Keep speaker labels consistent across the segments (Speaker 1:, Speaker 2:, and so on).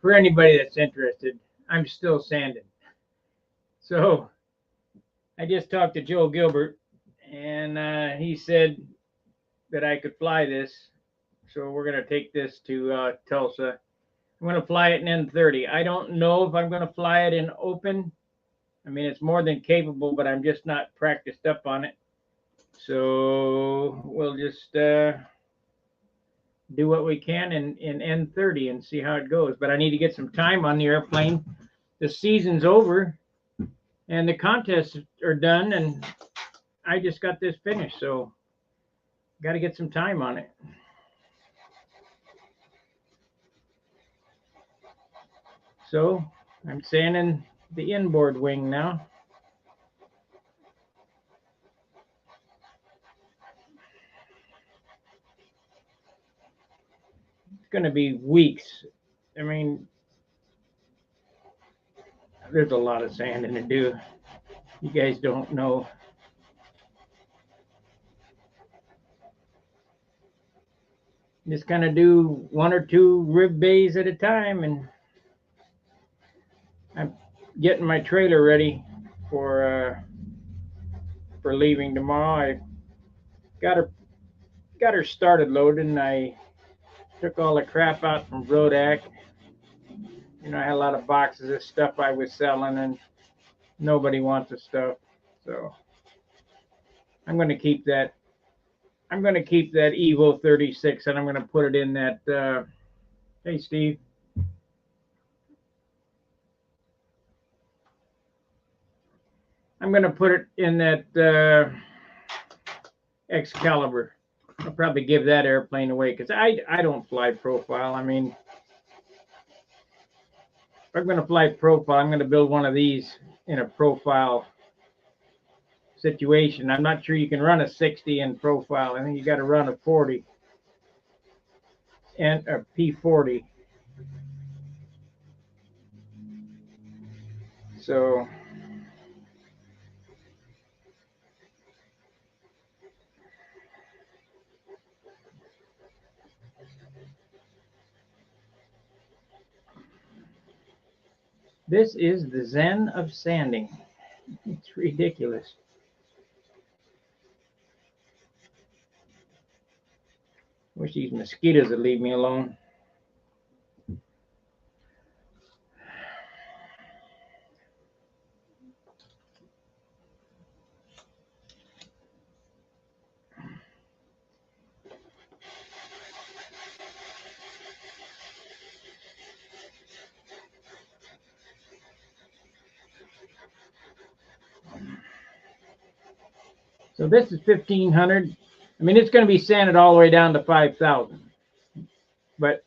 Speaker 1: for anybody that's interested, I'm still sanding. So I just talked to Joe Gilbert, and he said that I could fly this. So we're going to take this to Tulsa. I'm going to fly it in N30. I don't know if I'm going to fly it in open. I mean, it's more than capable, but I'm just not practiced up on it. So we'll just do what we can in N30 and see how it goes. But I need to get some time on the airplane. The season's over and the contests are done, and I just got this finished. So got to get some time on it. So I'm sanding the inboard wing now. It's going to be weeks. I mean, there's a lot of sanding to do. You guys don't know. Just kind of do one or two rib bays at a time, and I'm getting my trailer ready for leaving tomorrow. I got her started loading. I took all the crap out from Rodak. You know, I had a lot of boxes of stuff I was selling, and nobody wants the stuff. So I'm going to keep that. I'm going to keep that Evo 36, and I'm going to put it in that. Hey, Steve. I'm going to put it in that Excalibur. I'll probably give that airplane away because I don't fly profile. I mean, if I'm going to fly profile, I'm going to build one of these in a profile situation. I'm not sure you can run a 60 in profile. I think you got to run a 40 and a P40. So this is the zen of sanding. It's ridiculous. Wish these mosquitoes would leave me alone. So this is 1500. I mean, it's going to be sanded all the way down to 5000. But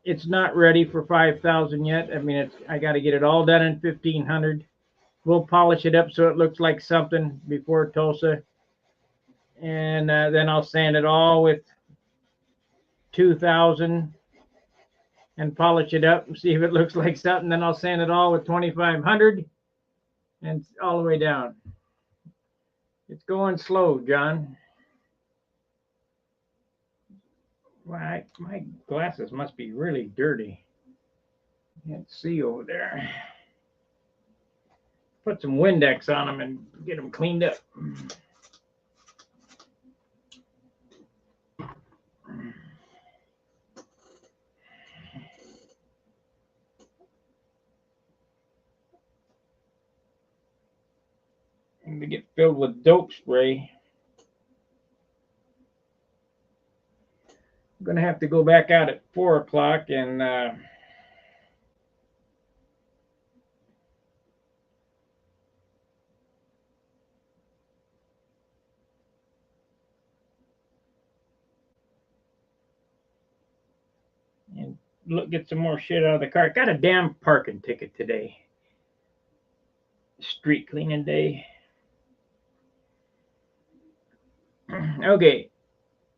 Speaker 1: it's not ready for 5000 yet. I mean, I got to get it all done in 1500. We'll polish it up so it looks like something before Tulsa. And then I'll sand it all with 2000 and polish it up and see if it looks like something. Then I'll sand it all with 2500 and all the way down. It's going slow, John. My glasses must be really dirty. Can't see over there. Put some Windex on them and get them cleaned up. And they get filled with dope spray. I'm gonna have to go back out at 4 o'clock and get some more shit out of the car. I got a damn parking ticket today. Street cleaning day. Okay,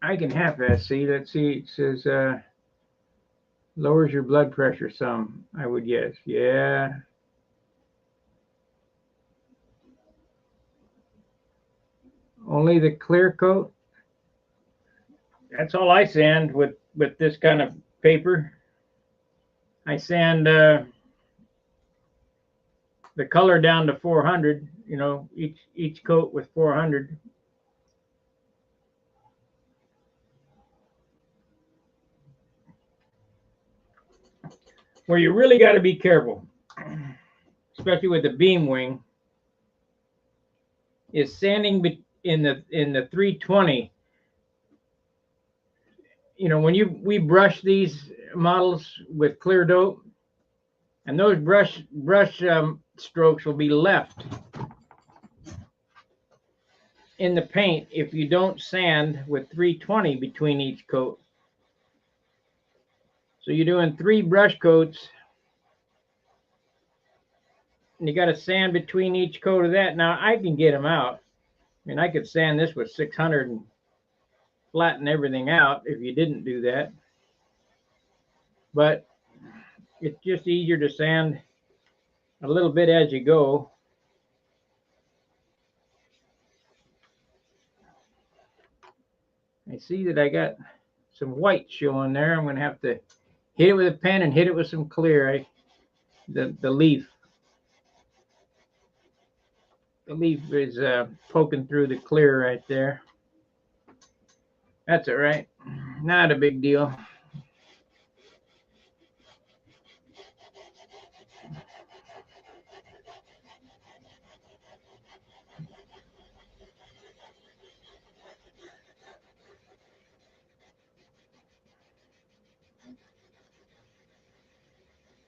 Speaker 1: I can half-ass see. Let's see. It says lowers your blood pressure some. I would guess. Yeah. Only the clear coat. That's all I sand with this kind of paper. I sand the color down to 400, you know, each coat with 400. Where you really got to be careful, especially with the beam wing, is sanding in the 320. You know, when we brush these models with clear dope, and those brush strokes will be left in the paint if you don't sand with 320 between each coat. So you're doing 3 brush coats, and you got to sand between each coat of that. Now I can get them out. I mean, I could sand this with 600 and flatten everything out if you didn't do that. But it's just easier to sand a little bit as you go. I see that I got some white showing there. I'm going to have to hit it with a pen and hit it with some clear. The leaf is poking through the clear right there. That's all right. Not a big deal.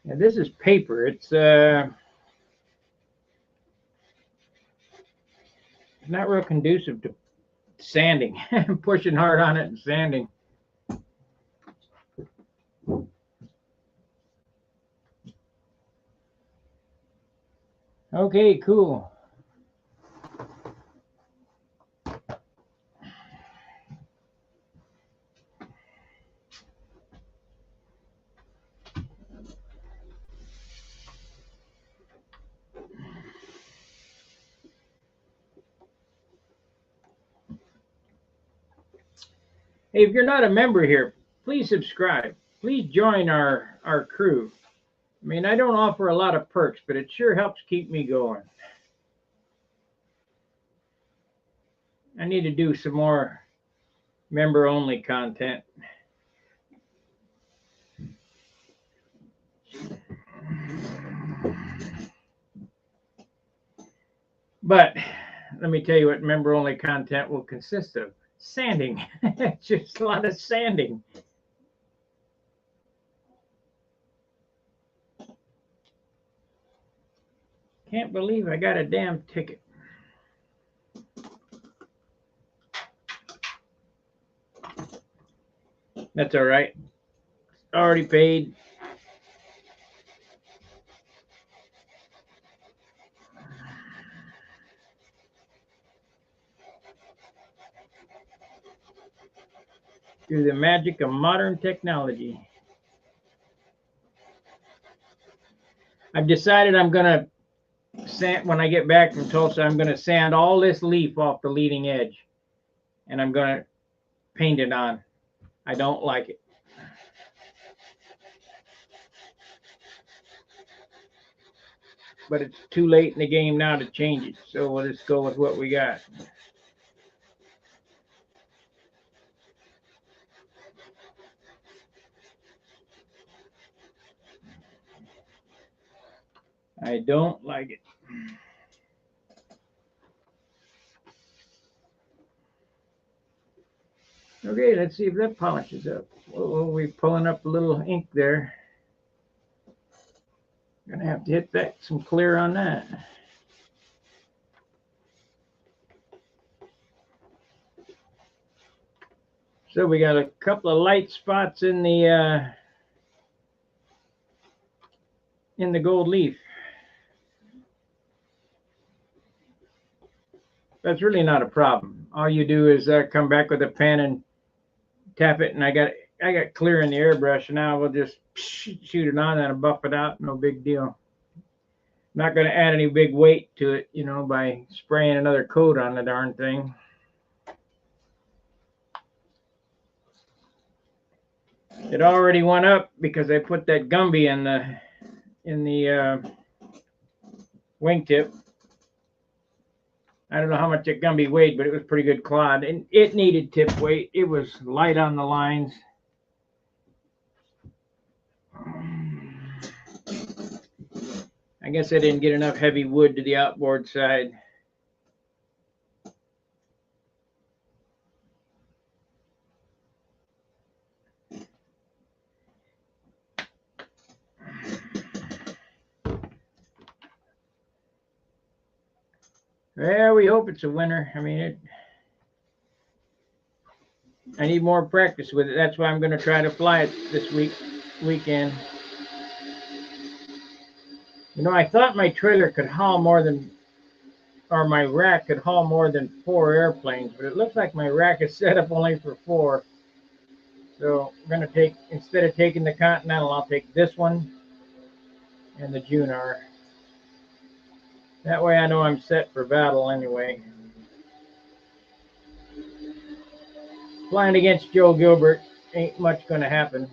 Speaker 1: Now this is paper. It's not real conducive to sanding. I'm pushing hard on it and sanding. Okay, cool. Hey, if you're not a member here, please subscribe. Please join our crew. I mean, I don't offer a lot of perks, but it sure helps keep me going. I need to do some more member-only content. But let me tell you what member-only content will consist of. Sanding. It's just a lot of sanding. Can't believe I got a damn ticket. That's all right. Already paid. Through the magic of modern technology. I've decided I'm going to sand, when I get back from Tulsa, I'm going to sand all this leaf off the leading edge. And I'm going to paint it on. I don't like it. But it's too late in the game now to change it. So we'll just go with what we got. I don't like it. Okay, let's see if that polishes up. We're pulling up a little ink there. Gonna have to hit that some clear on that. So we got a couple of light spots in the gold leaf. That's really not a problem. All you do is come back with a pen and tap it, and I got clear in the airbrush. Now we'll just shoot it on and buff it out. No big deal. Not going to add any big weight to it, you know, by spraying another coat on the darn thing. It already went up because I put that Gumby in the wingtip. I don't know how much that Gumby weighed, but it was pretty good clod, and it needed tip weight. It was light on the lines. I guess I didn't get enough heavy wood to the outboard side. Well, we hope it's a winner. I mean, I need more practice with it. That's why I'm going to try to fly it this weekend. You know, I thought my trailer could haul more than, or my rack could haul more than 4 airplanes, but it looks like my rack is set up only for 4. So I'm going to take, instead of taking the Continental, I'll take this one and the Junar. That way I know I'm set for battle anyway. Flying against Joe Gilbert ain't much going to happen.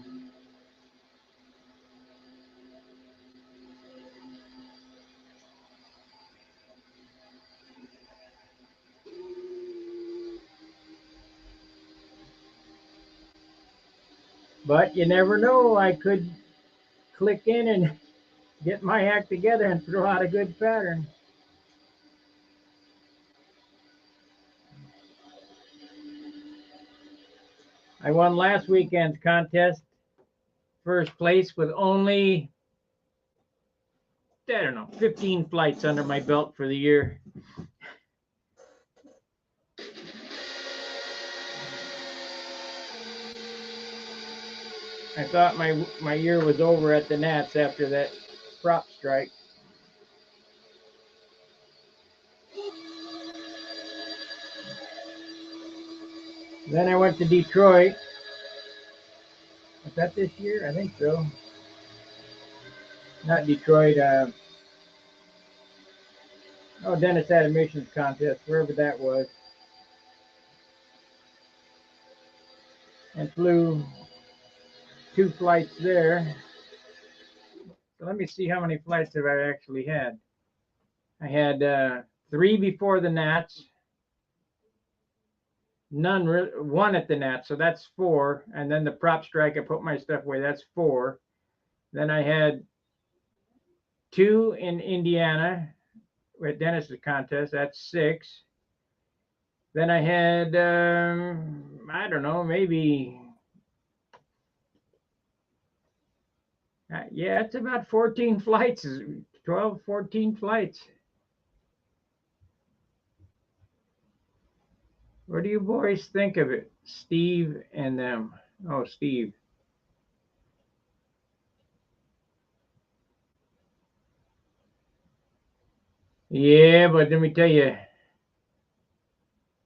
Speaker 1: But you never know. I could click in and get my act together and throw out a good pattern. I won last weekend's contest, first place with only, I don't know, 15 flights under my belt for the year. I thought my year was over at the Nats after that prop strike. Then I went to Detroit. Was that this year? I think so. Not Detroit. Dennis had a missions contest, wherever that was. And flew 2 flights there. So let me see how many flights have I actually had. I had 3 before the Nats. One at the Nats, so that's 4. And then the prop strike, I put my stuff away, that's 4. Then I had 2 in Indiana with Dennis's contest, that's 6. Then I had, I don't know, maybe, yeah, it's about 14 flights, 12, 14 flights. What do you boys think of it? Steve and them. Oh, Steve. Yeah, but let me tell you,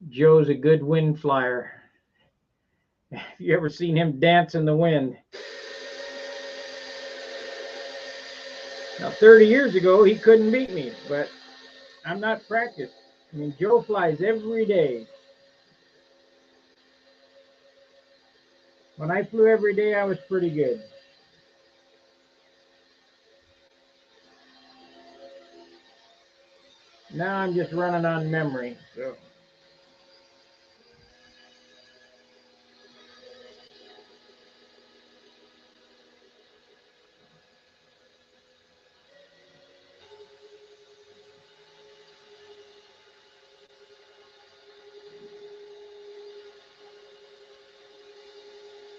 Speaker 1: Joe's a good wind flyer. Have you ever seen him dance in the wind? Now, 30 years ago, he couldn't beat me, but I'm not practiced. I mean, Joe flies every day. When I flew every day, I was pretty good. Now I'm just running on memory. So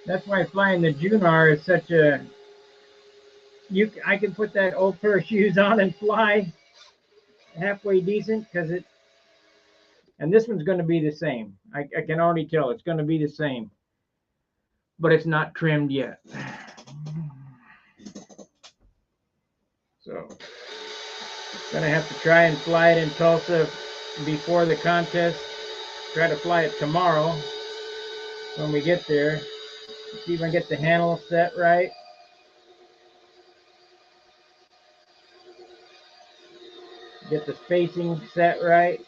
Speaker 1: that's why flying the Junar is such a I can put that old pair of shoes on and fly halfway decent because it. And this one's going to be the same. I can already tell it's going to be the same, but it's not trimmed yet. So gonna have to try and fly it in Tulsa before the contest. Try to fly it tomorrow when we get there. See if I can get the handle set right. Get the spacing set right.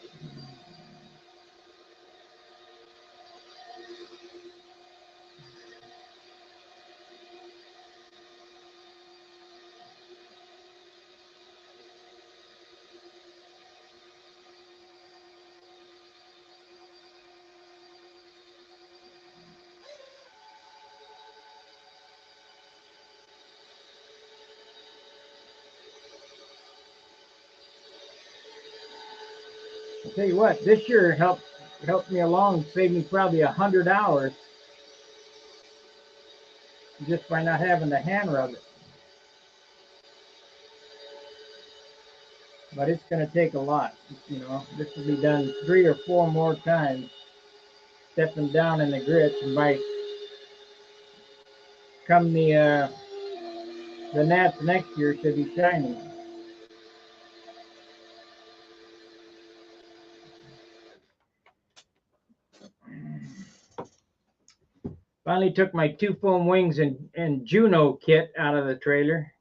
Speaker 1: I'll tell you what, this year helped me along, saved me probably 100 hours just by not having to hand rub it. But it's going to take a lot. This will be done 3 or 4 more times, stepping down in the grits, and by come the gnats next year should be shiny. Finally took my 2 foam wings and Juno kit out of the trailer.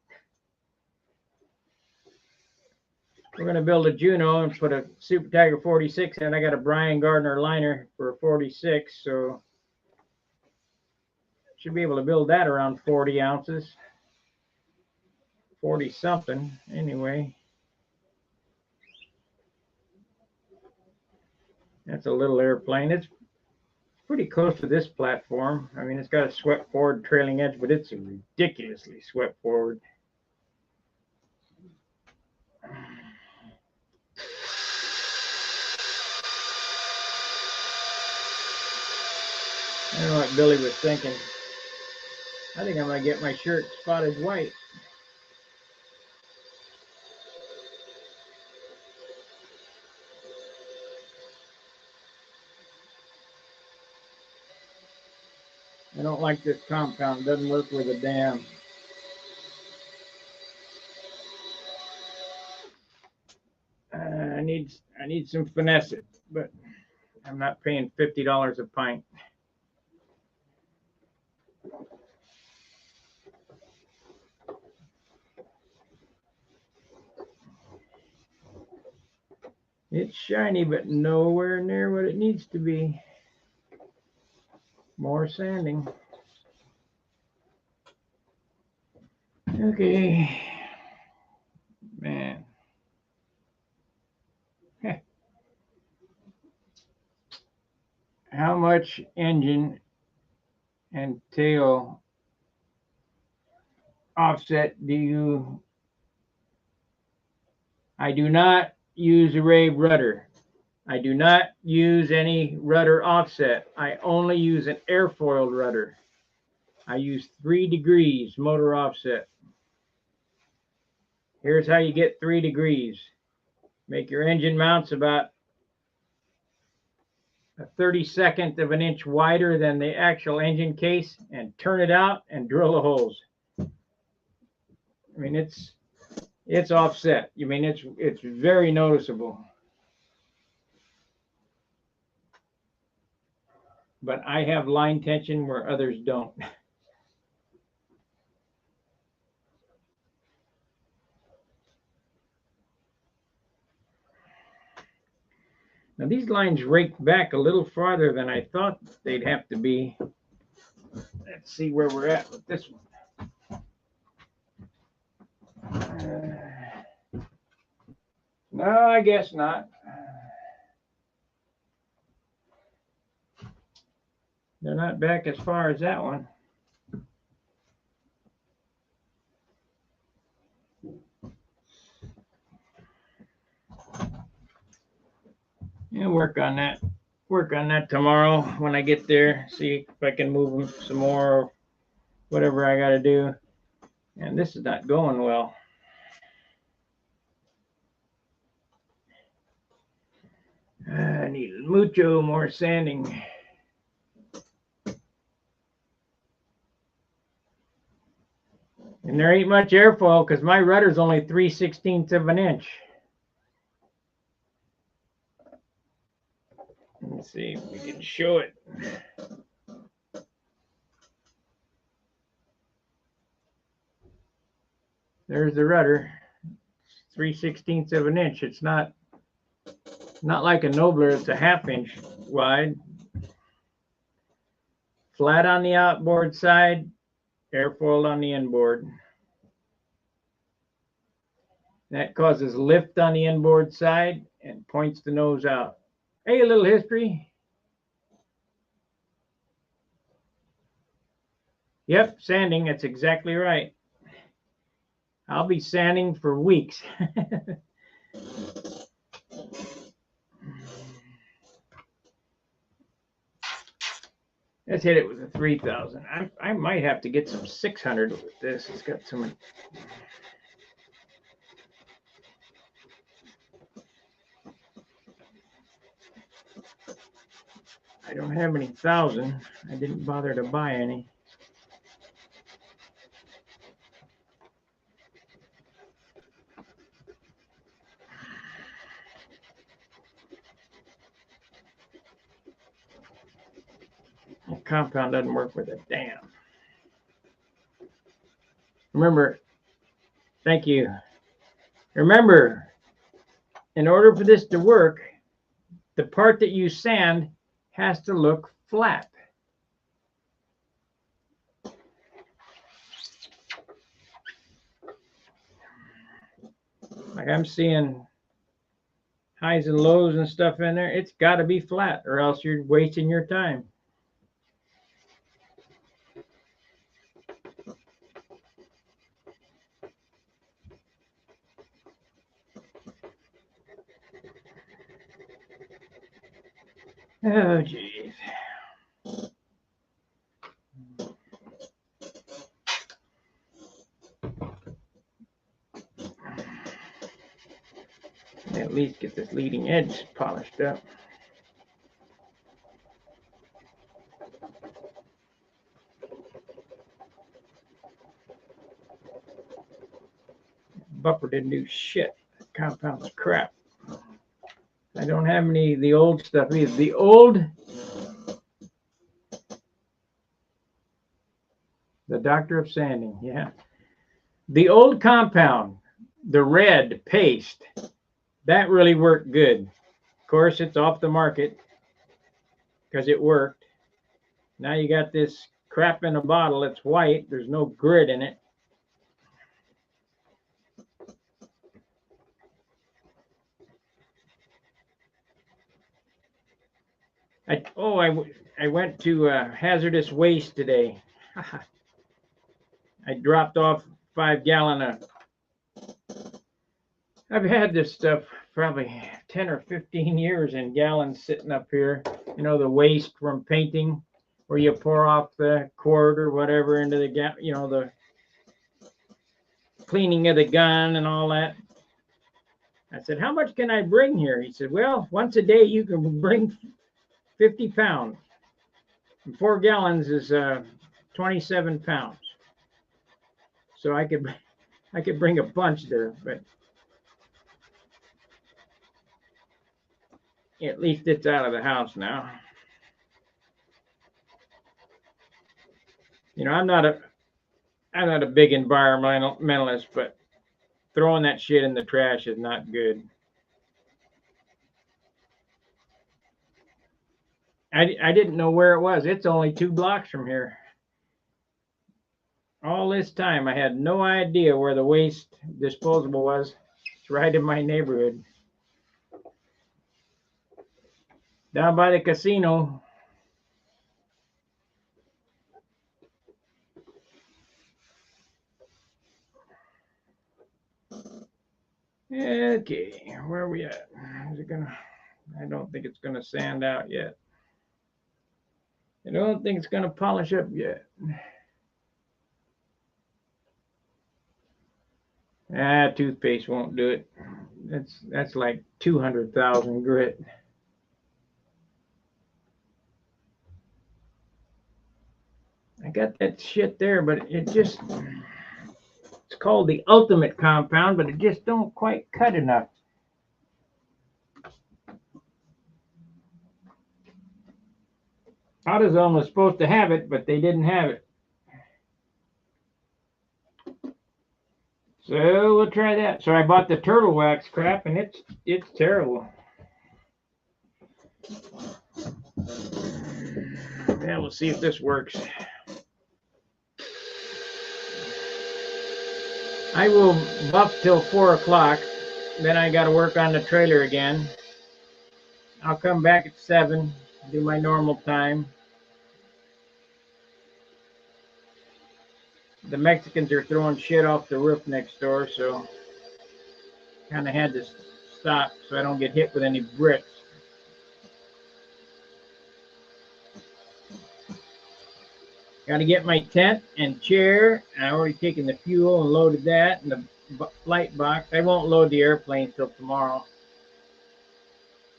Speaker 1: We're going to build a Juno and put a Super Tiger 46 in. I got a Brian Gardner liner for a 46, so should be able to build that around 40 ounces. 40 something anyway. That's a little airplane. It's pretty close to this platform. I mean, it's got a swept forward trailing edge, but it's ridiculously swept forward. I don't know what Billy was thinking. I think I might get my shirt spotted white. I don't like this compound. It doesn't work with a dam. I need some finesse it, but I'm not paying $50 a pint. It's shiny, but nowhere near what it needs to be. More sanding. Okay. Man. How much engine and tail offset do you? I do not use a Ray rudder. I do not use any rudder offset. I only use an airfoiled rudder. I use 3 degrees motor offset. Here's how you get 3 degrees. Make your engine mounts about a 32nd of an inch wider than the actual engine case and turn it out and drill the holes. I mean, it's offset. I mean, it's very noticeable. But I have line tension where others don't. Now these lines rake back a little farther than I thought they'd have to be. Let's see where we're at with this one. No, I guess not. They're not back as far as that one. Yeah, work on that. Work on that tomorrow when I get there. See if I can move them some more or whatever I got to do. And this is not going well. I need mucho more sanding. And there ain't much airfoil because my rudder's only 3/16 of an inch. Let's see if we can show it. There's the rudder, 3/16 of an inch. It's not like a Nobler. It's a 1/2 inch wide. Flat on the outboard side, airfoiled on the inboard. That causes lift on the inboard side and points the nose out. Hey, a little history. Yep, sanding. That's exactly right. I'll be sanding for weeks. Let's hit it with a 3,000. I might have to get some 600 with this. It's got some. I don't have any 1,000. I didn't bother to buy any. The compound doesn't work with a damn. Remember, thank you. Remember, in order for this to work, the part that you sand has to look flat. Like I'm seeing highs and lows and stuff in there. It's got to be flat or else you're wasting your time. Oh, geez. At least get this leading edge polished up. Buffer didn't do shit. Compound's crap. I don't have any of the old stuff either. The Doctor of Sanding, yeah. The old compound, the red paste, that really worked good. Of course, it's off the market because it worked. Now you got this crap in a bottle. It's white. There's no grit in it. I went to hazardous waste today. I dropped off 5 gallon of. I've had this stuff probably 10 or 15 years in gallons sitting up here. You know, the waste from painting where you pour off the quart or whatever into the the cleaning of the gun and all that. I said, how much can I bring here? He said, well, once a day you can bring 50 pounds. And 4 gallons is 27 pounds. So I could bring a bunch there, but at least it's out of the house now. You know, I'm not a big environmentalist, but throwing that shit in the trash is not good. I didn't know where it was. It's only 2 blocks from here. All this time, I had no idea where the waste disposable was. It's right in my neighborhood. Down by the casino. Okay, where are we at? Is it gonna? I don't think it's gonna sand out yet. I don't think it's gonna polish up yet. Toothpaste won't do it. That's like 200,000 grit. I got that shit there, but it's called the ultimate compound, but it just don't quite cut enough. AutoZone was supposed to have it, but they didn't have it. So we'll try that. So I bought the turtle wax crap, and it's terrible. Yeah, we'll see if this works. I will buff till 4 o'clock. Then I got to work on the trailer again. I'll come back at 7, do my normal time. The Mexicans are throwing shit off the roof next door, so kind of had to stop so I don't get hit with any bricks. Got to get my tent and chair. I already taken the fuel and loaded that and the flight box. I won't load the airplane till tomorrow.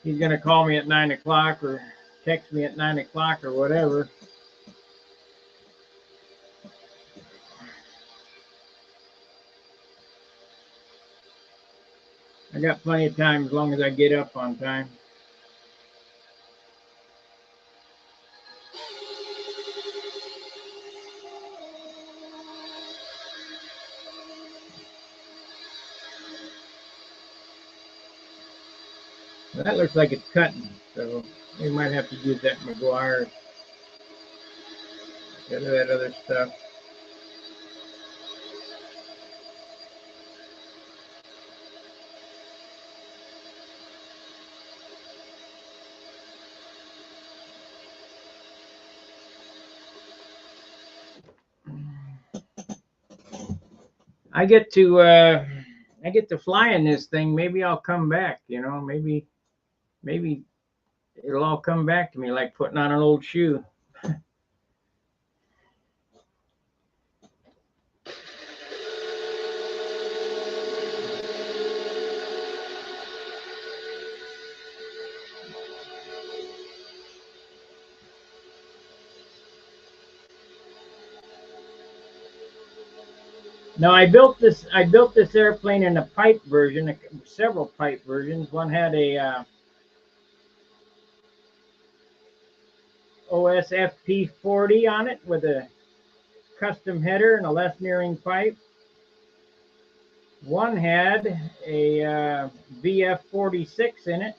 Speaker 1: He's going to call me at 9 o'clock or text me at 9 o'clock or whatever. I got plenty of time as long as I get up on time. Well, that looks like it's cutting, so we might have to use that Meguiar instead of that other stuff. I get to fly in this thing. Maybe I'll come back. Maybe it'll all come back to me like putting on an old shoe. Now I built this airplane in a pipe version, several pipe versions. One had a OSFP 40 on it with a custom header and a left nearing pipe. One had a VF 46 in it.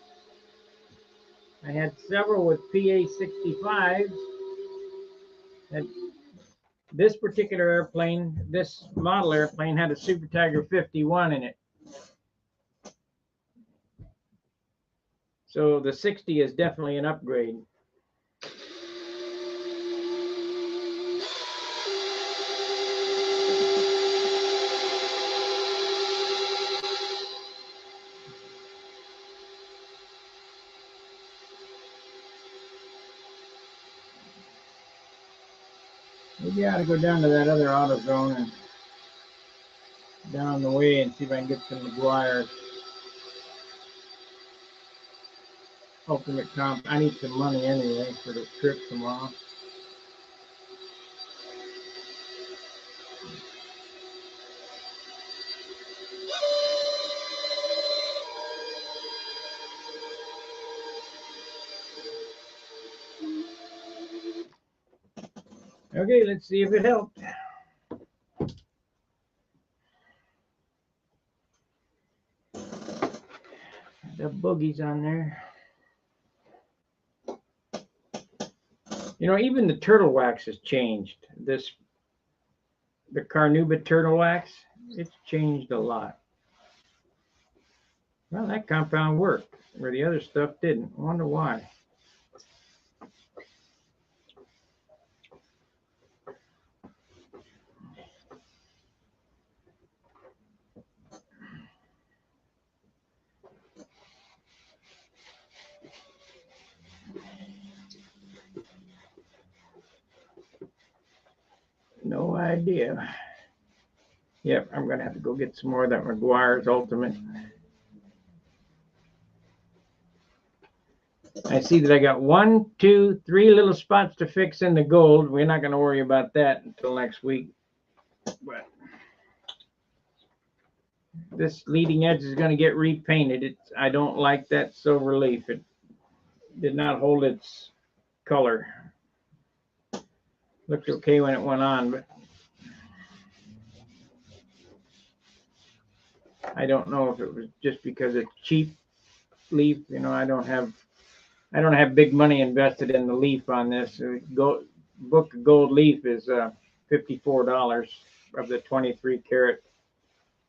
Speaker 1: I had several with PA 65s. And this particular airplane, this model airplane, had a Super Tiger 51 in it. So the 60 is definitely an upgrade. Maybe I ought to go down to that other AutoZone and down the way and see if I can get some Meguiar Ultimate Comp. I need some money anyway for the trip tomorrow. Okay, let's see if it helped. The boogies on there. Even the turtle wax has changed. The Carnauba turtle wax, it's changed a lot. Well, that compound worked where the other stuff didn't. I wonder why. No idea. Yep, I'm going to have to go get some more of that Meguiar's Ultimate. I see that I got 1, 2, 3 little spots to fix in the gold. We're not going to worry about that until next week. But this leading edge is going to get repainted. I don't like that silver leaf. It did not hold its color. Looked okay when it went on, but I don't know if it was just because it's cheap leaf. I don't have big money invested in the leaf on this. Book of gold leaf is $54 of the 23 karat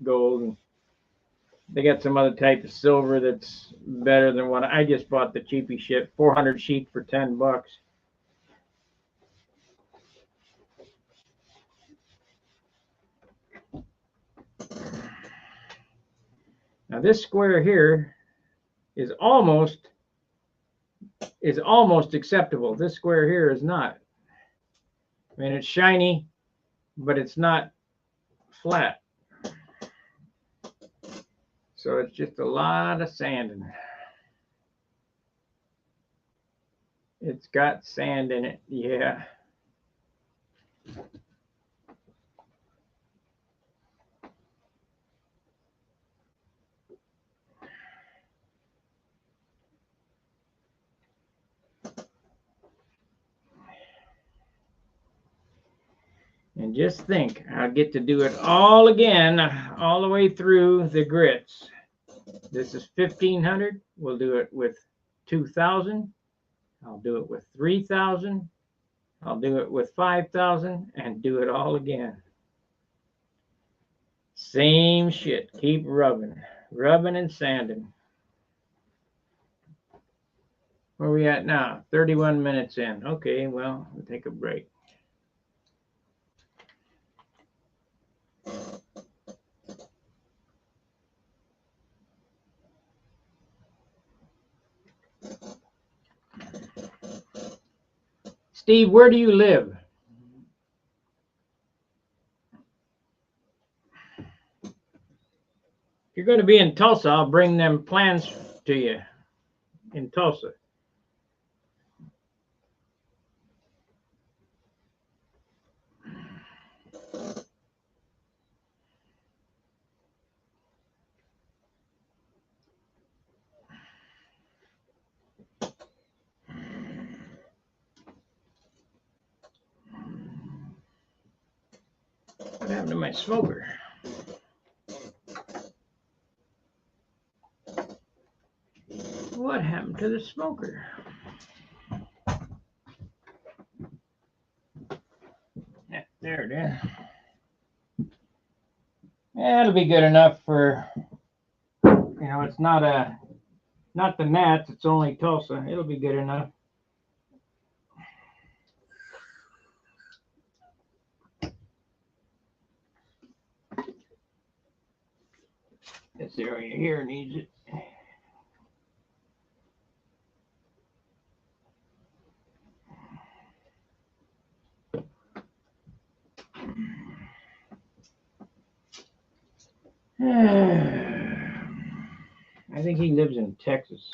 Speaker 1: gold. And they got some other type of silver that's better than what I just bought. The cheapy shit, 400 sheet for $10. Now this square here is almost acceptable. This square here is not. I mean, it's shiny, but it's not flat. So it's just a lot of sanding. It's got sand in it, yeah. And just think, I'll get to do it all again, all the way through the grits. This is 1500. We'll do it with 2000. I'll do it with 3000. I'll do it with 5,000 and do it all again. Same shit. Keep rubbing and sanding. Where are we at now? 31 minutes in. Okay, well, we'll take a break. Steve, where do you live? If you're going to be in Tulsa, I'll bring them plans to you in Tulsa. What happened to my smoker? What happened to the smoker? Yeah, there it is. Yeah, it'll be good enough for, it's not the Nats, it's only Tulsa. It'll be good enough. This area here needs it. I think he lives in Texas.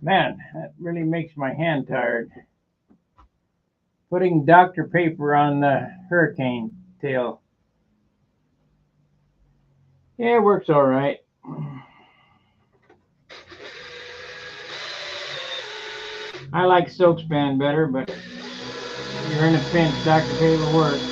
Speaker 1: Man, that really makes my hand tired. Putting Dr. Paper on the hurricane tail. Yeah, it works all right. I like Soakspan better, but if you're in a pinch, Dr. Paper works.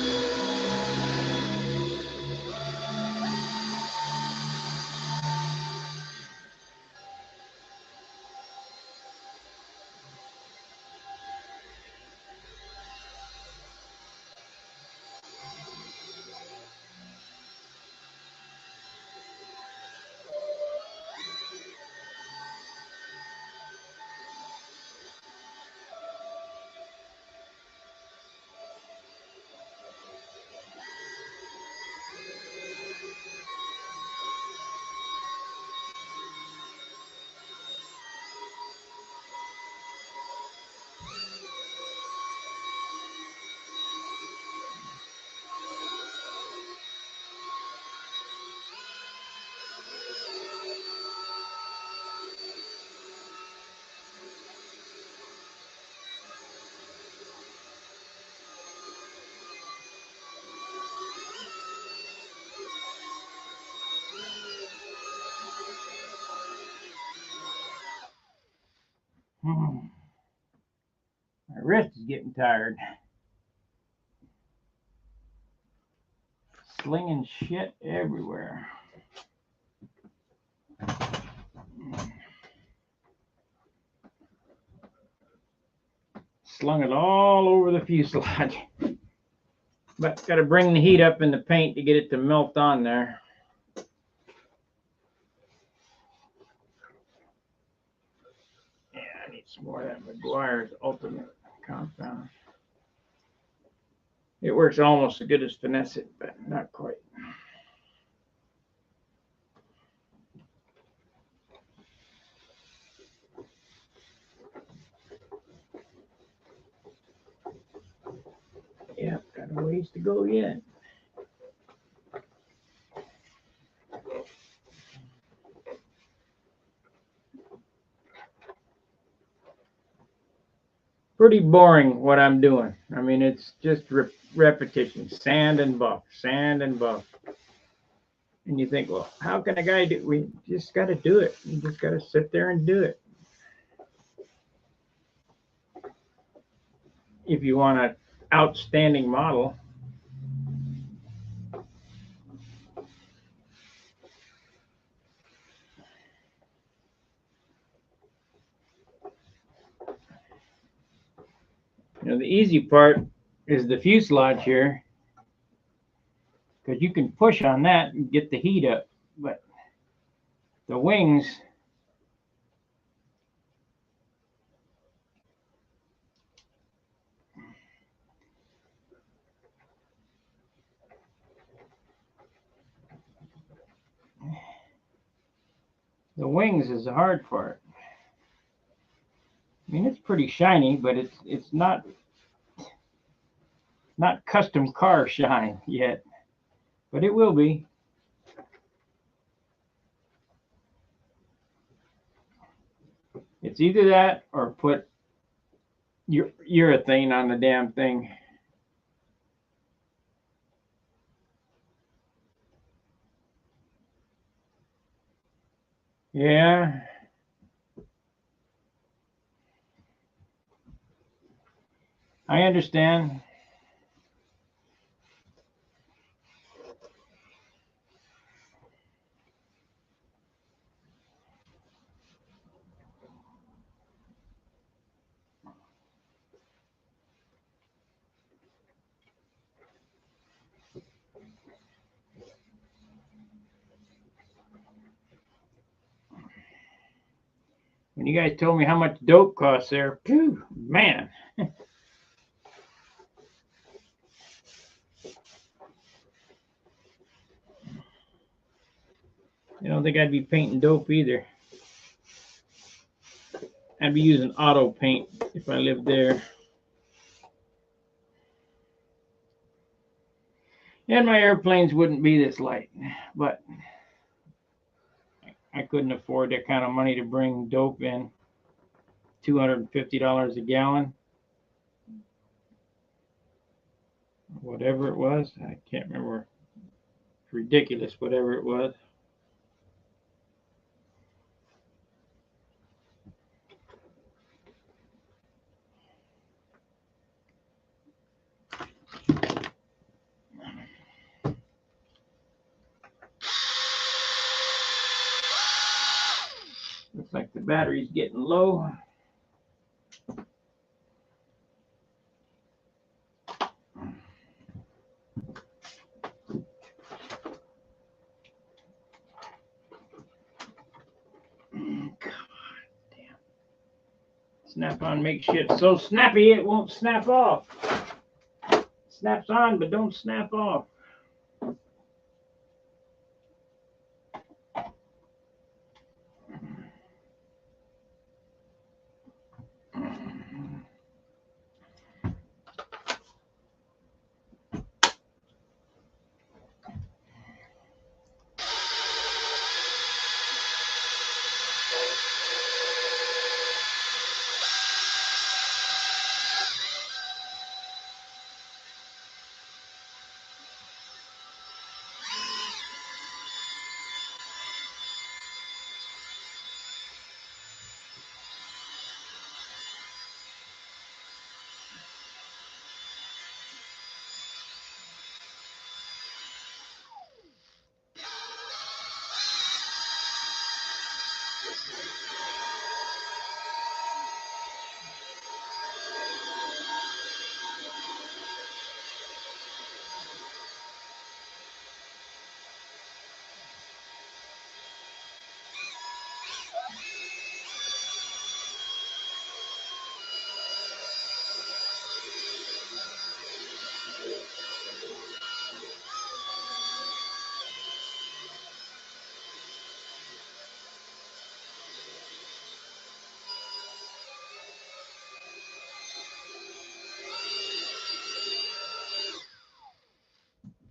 Speaker 1: My wrist is getting tired. Slinging shit everywhere. Slung it all over the fuselage. But got to bring the heat up in the paint to get it to melt on there. Yeah, I need some more of that Meguiar's Ultimate Compound. It works almost as good as Finesse It, but not quite. Yeah, got a ways to go yet. Pretty boring what I'm doing. I mean, it's just repetition, sand and buff, sand and buff. And you think, well, how can a guy do? We just got to do it. You just got to sit there and do it. If you want an outstanding model. You know, the easy part is the fuselage here, because you can push on that and get the heat up. But the wings, is the hard part. I mean, it's pretty shiny, but it's not custom car shine yet, but it will be. It's either that or put urethane on the damn thing. Yeah. I understand. When you guys told me how much dope costs there, phew, man. I don't think I'd be painting dope either. I'd be using auto paint if I lived there. And my airplanes wouldn't be this light, but I couldn't afford that kind of money to bring dope in. $250 a gallon. Whatever it was. I can't remember. It's ridiculous, whatever it was. Looks like the battery's getting low. Snap-on makes shit so snappy it won't snap off. Snaps on, but don't snap off.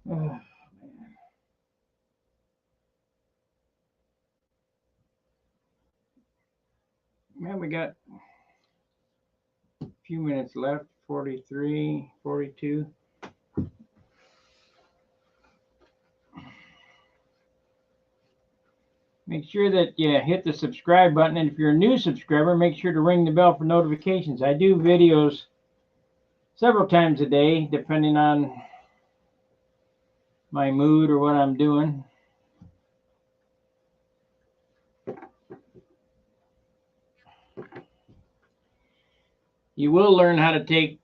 Speaker 1: Oh, man. Man, we got a few minutes left. 43, 42. Make sure that you hit the subscribe button, and if you're a new subscriber, make sure to ring the bell for notifications. I do videos several times a day, depending on my mood or what I'm doing. You will learn how to take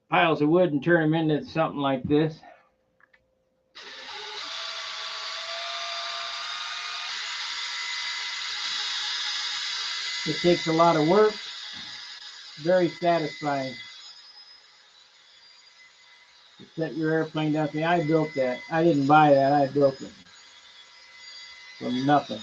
Speaker 1: piles of wood and turn them into something like this. It takes a lot of work, very satisfying. To set your airplane down. See, I built that. I didn't buy that, I built it from nothing.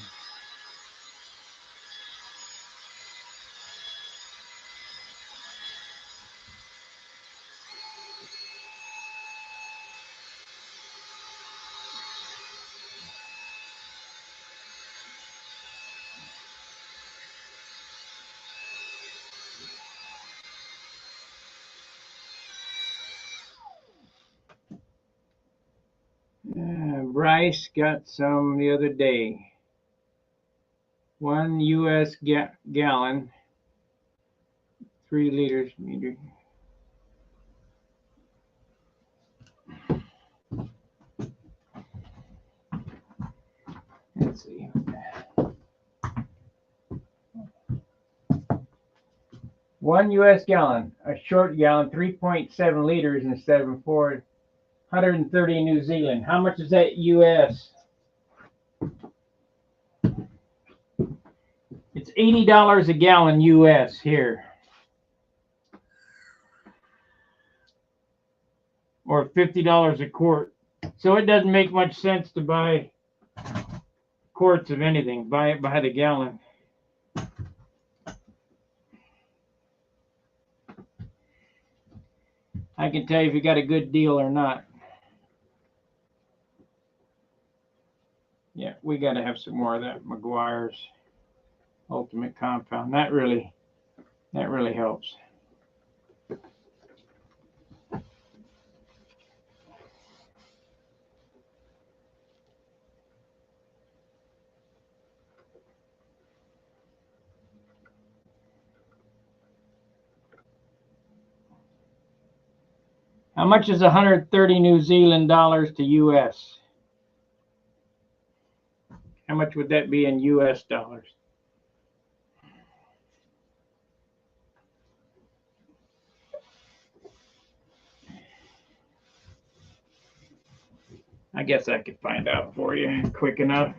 Speaker 1: Bryce got some the other day. 1 U.S. gallon, 3 liters meter. Let's see. 1 U.S. gallon, a short gallon, 3.7 liters instead of 430 New Zealand. How much is that U.S.? It's $80 a gallon U.S. here. Or $50 a quart. So it doesn't make much sense to buy quarts of anything. Buy it by the gallon. I can tell you if you got a good deal or not. Yeah, we got to have some more of that Meguiar's Ultimate Compound. That really helps. How much is 130 New Zealand dollars to US? How much would that be in US dollars? I guess I could find out for you quick enough.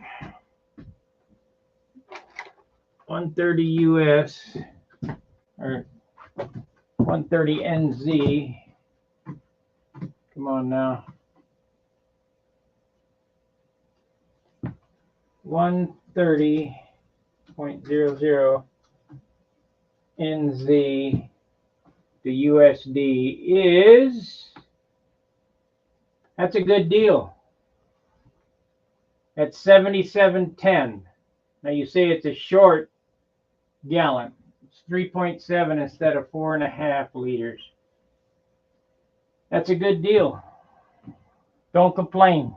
Speaker 1: 130 US or 130 NZ. Come on now. 130.00 NZ to USD is, that's a good deal. That's 77.10. Now you say it's a short gallon. It's 3.7 instead of 4.5 liters. That's a good deal. Don't complain.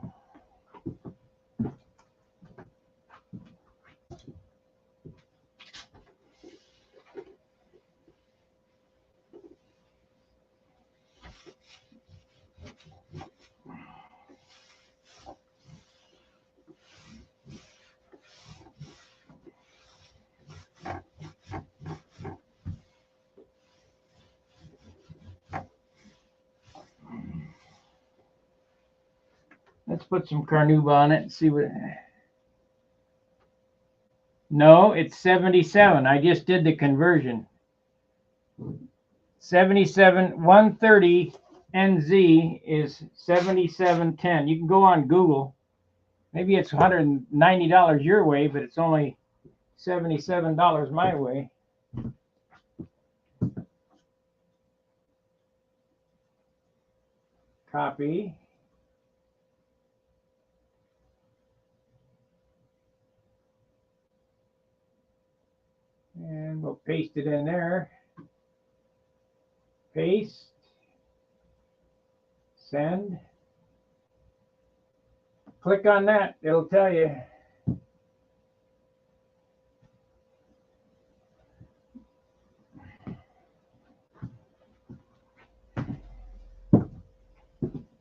Speaker 1: Let's put some carnauba on it and see what. No, it's 77. I just did the conversion. 77, 130 NZ is 77.10. You can go on Google. Maybe it's $190 your way, but it's only $77 my way. Copy. paste it in there. Paste. Send. Click on that. It'll tell you.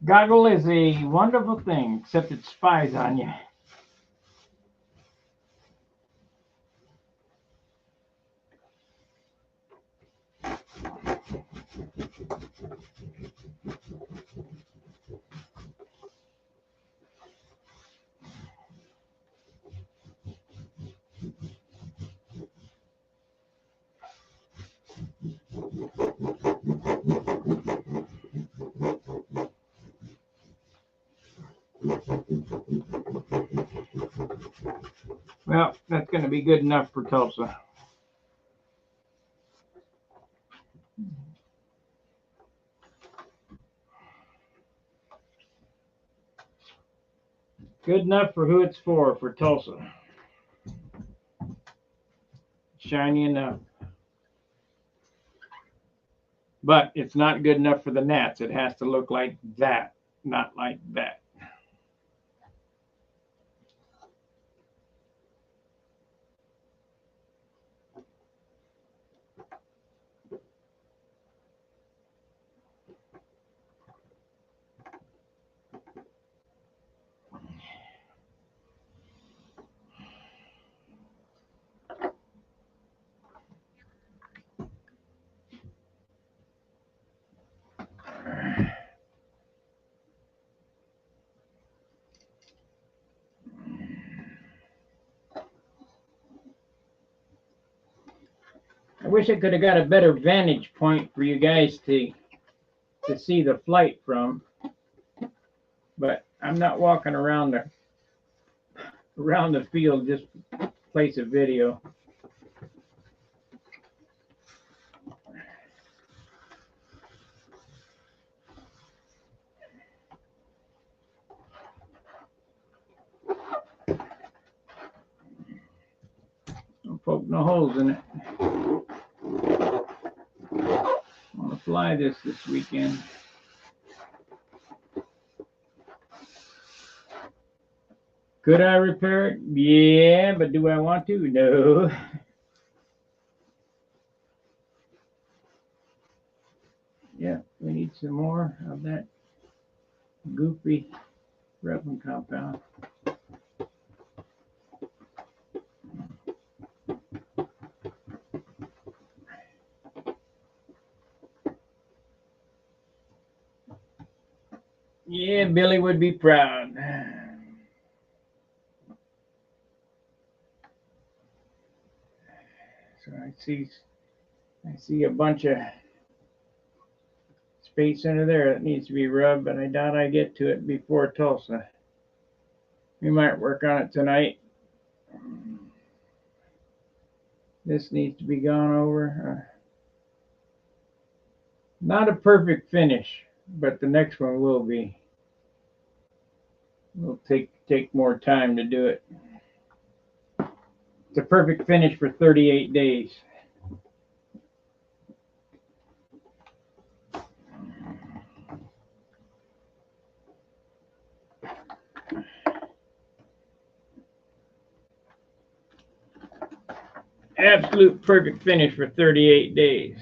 Speaker 1: Goggle is a wonderful thing, except it spies on you. Well, that's going to be good enough for Tulsa. Good enough for who it's for Tulsa. Shiny enough. But it's not good enough for the gnats. It has to look like that, not like that. I wish I could have got a better vantage point for you guys to see the flight from, but I'm not walking around the field just to place a video. Don't poke no holes in it. I'm gonna fly this weekend. Could I repair it? Yeah, but do I want to? No. Yeah, we need some more of that goofy resin compound. Yeah, Billy would be proud. So I see a bunch of space under there that needs to be rubbed, but I doubt I get to it before Tulsa. We might work on it tonight. This needs to be gone over. Not a perfect finish, but the next one will be. We'll take more time to do it. It's a perfect finish for 38 days. Absolute perfect finish for 38 days.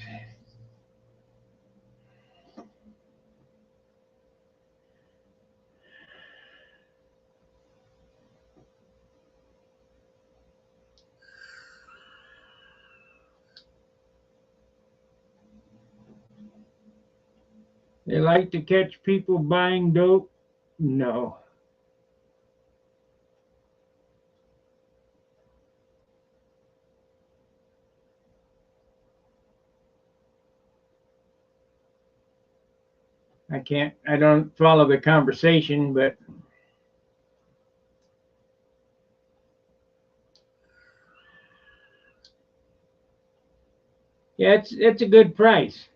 Speaker 1: They like to catch people buying dope? No. I don't follow the conversation, but yeah, it's a good price.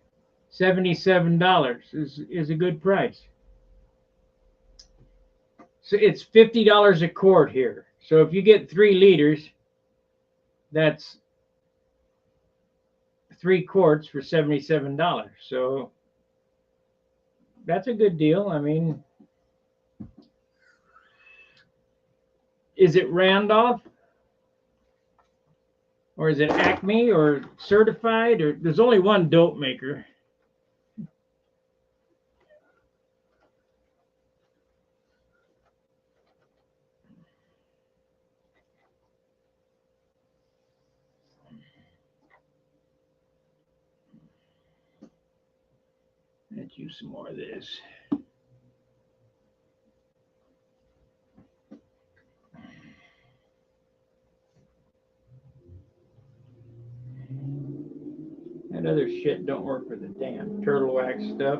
Speaker 1: $77 is a good price. So it's $50 a quart here. So if you get 3 liters, that's 3 quarts for $77. So that's a good deal. I mean, is it Randolph? Or is it Acme or certified? Or there's only one dope maker. Let's use some more of this. That other shit don't work for the damn turtle wax stuff.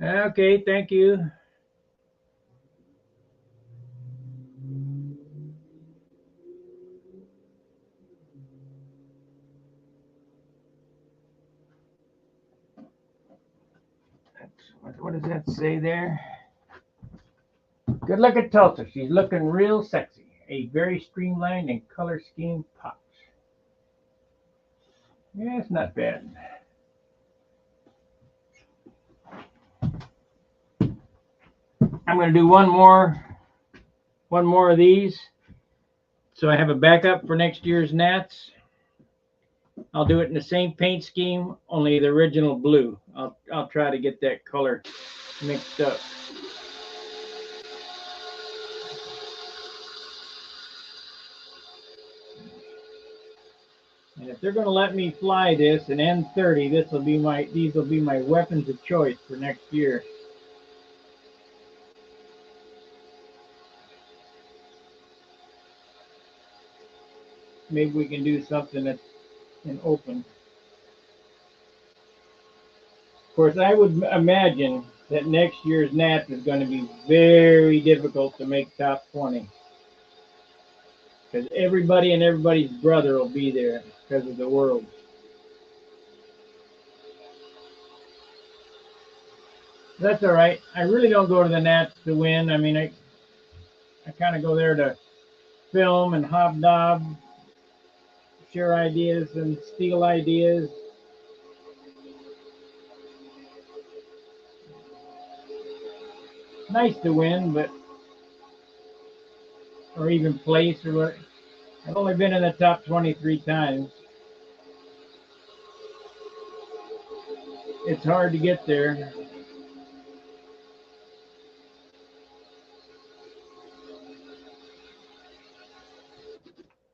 Speaker 1: Okay, thank you. What does that say there? Good luck at Tulsa. She's looking real sexy. A very streamlined and color scheme pops. Yeah, it's not bad. I'm going to do one more of these, so I have a backup for next year's Nats. I'll do it in the same paint scheme, only the original blue. I'll try to get that color mixed up. And if they're going to let me fly this, an N30, these will be my weapons of choice for next year. Maybe we can do something that's in open. Of course, I would imagine that next year's Nats is going to be very difficult to make top 20. Because everybody and everybody's brother will be there because of the world. That's all right. I really don't go to the Nats to win. I mean, I kind of go there to film and hobnob, share ideas and steal ideas. Nice to win, but or even place or what. I've only been in the top 23 times. It's hard to get there.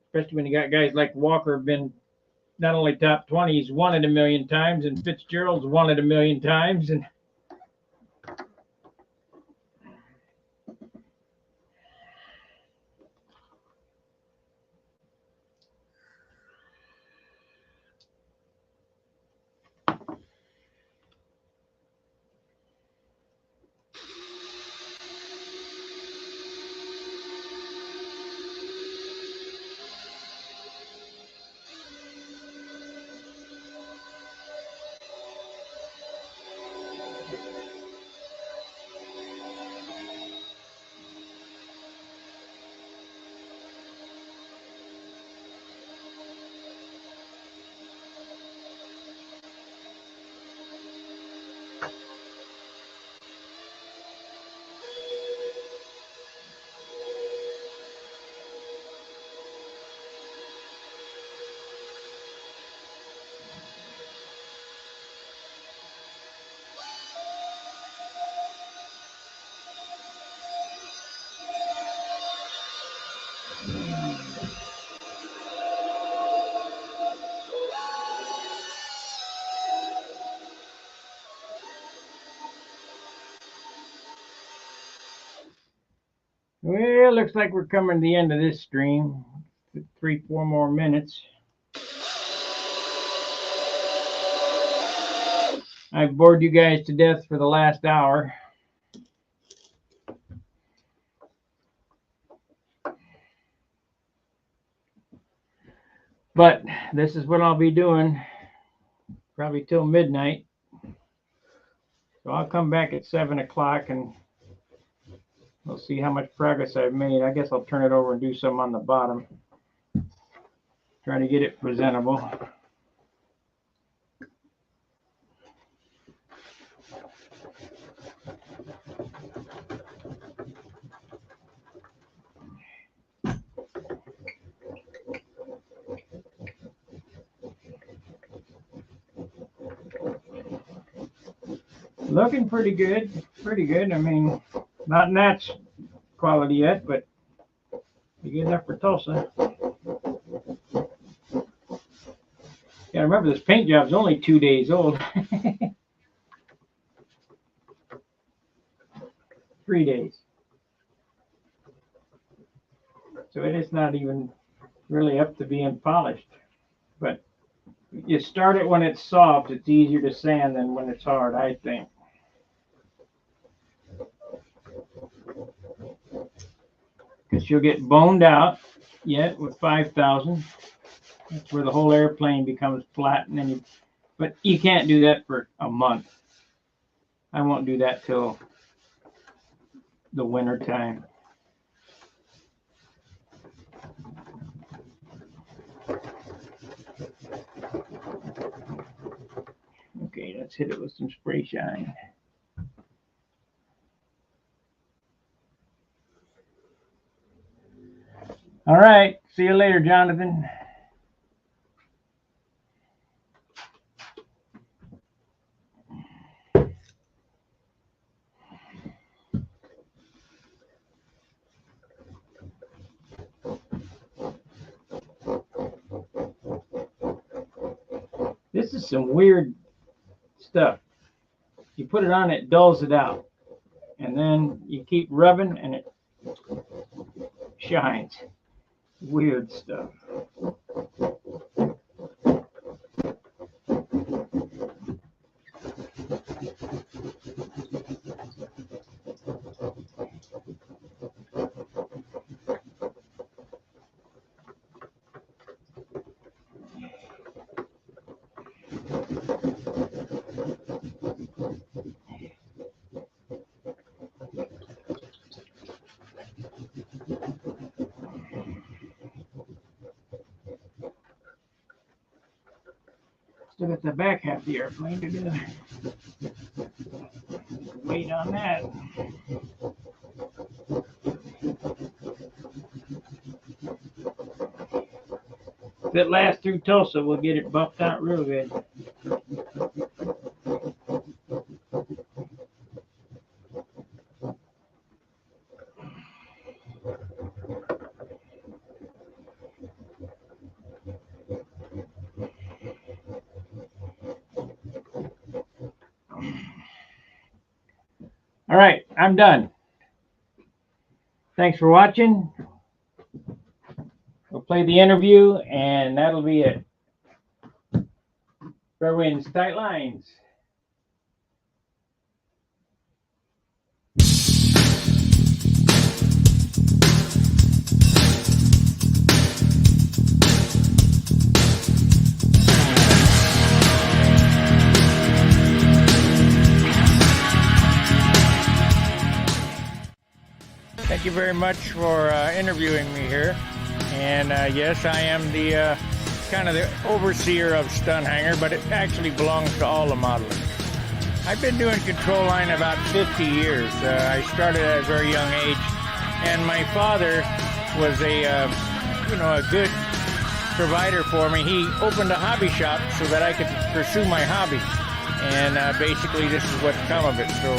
Speaker 1: Especially when you got guys like Walker been not only top 20, he's won it a million times, and Fitzgerald's won it a million times, and well, looks like we're coming to the end of this stream. 3-4 more minutes. I've bored you guys to death for the last hour. But this is what I'll be doing probably till midnight. So I'll come back at 7 o'clock and We'll see how much progress I've made. I guess I'll turn it over and do some on the bottom. Trying to get it presentable. Looking pretty good. Pretty good. I mean, not Nat's quality yet, but pretty good enough for Tulsa. Yeah, remember this paint job's only 2 days old. 3 days. So it is not even really up to being polished. But you start it when it's soft. It's easier to sand than when it's hard, I think. Because you'll get boned out yet with 5,000. That's where the whole airplane becomes flat, and then but you can't do that for a month. I won't do that till the winter time. Okay, let's hit it with some spray shine. All right, see you later, Jonathan. This is some weird stuff. You put it on, it dulls it out. And then you keep rubbing and it shines. Weird stuff. Still got the back half of the airplane to do. Wait on that. If it lasts through Tulsa, we'll get it buffed out real good. All right, I'm done. Thanks for watching. We'll play the interview, and that'll be it. Fair winds, tight lines. Thank you very much for interviewing me here. And yes, I am the kind of the overseer of Stunhanger, but it actually belongs to all the modelers. I've been doing control line about 50 years. I started at a very young age, and my father was a good provider for me. He opened a hobby shop so that I could pursue my hobby, and basically this is what's come of it. So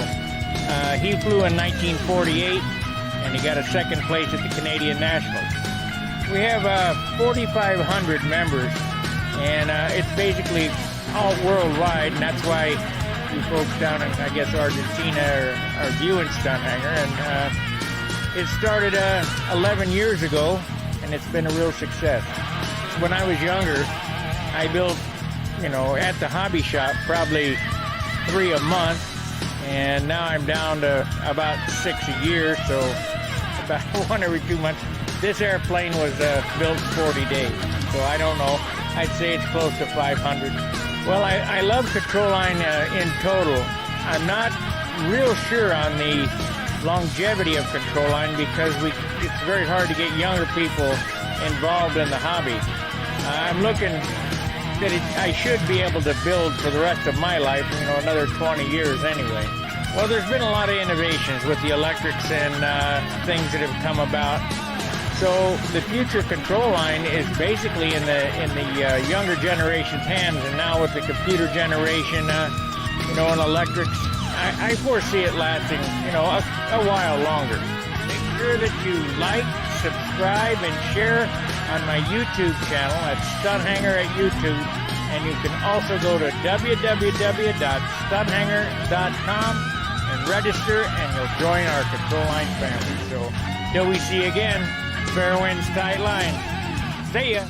Speaker 1: he flew in 1948, and he got a second place at the Canadian Nationals. We have 4,500 members, and it's basically all worldwide, and that's why you folks down in, I guess, Argentina are viewing Stunhanger. And it started 11 years ago, and it's been a real success. When I was younger, I built, at the hobby shop, probably 3 a month, and now I'm down to about 6 a year, so about 1 every 2 months. This airplane was built 40 days, so I don't know. I'd say it's close to 500. Well, I love control line in total. I'm not real sure on the longevity of control line because it's very hard to get younger people involved in the hobby. I'm looking that I should be able to build for the rest of my life, another 20 years anyway. Well, there's been a lot of innovations with the electrics and things that have come about. So the future control line is basically in the younger generation's hands, and now with the computer generation, and electrics, I foresee it lasting, a while longer. Make sure that you like, subscribe, and share on my YouTube channel at Studhanger at YouTube, and you can also go to www.studhanger.com and register, and you'll join our control line family. So till we see you again, fair winds, tight lines. See ya.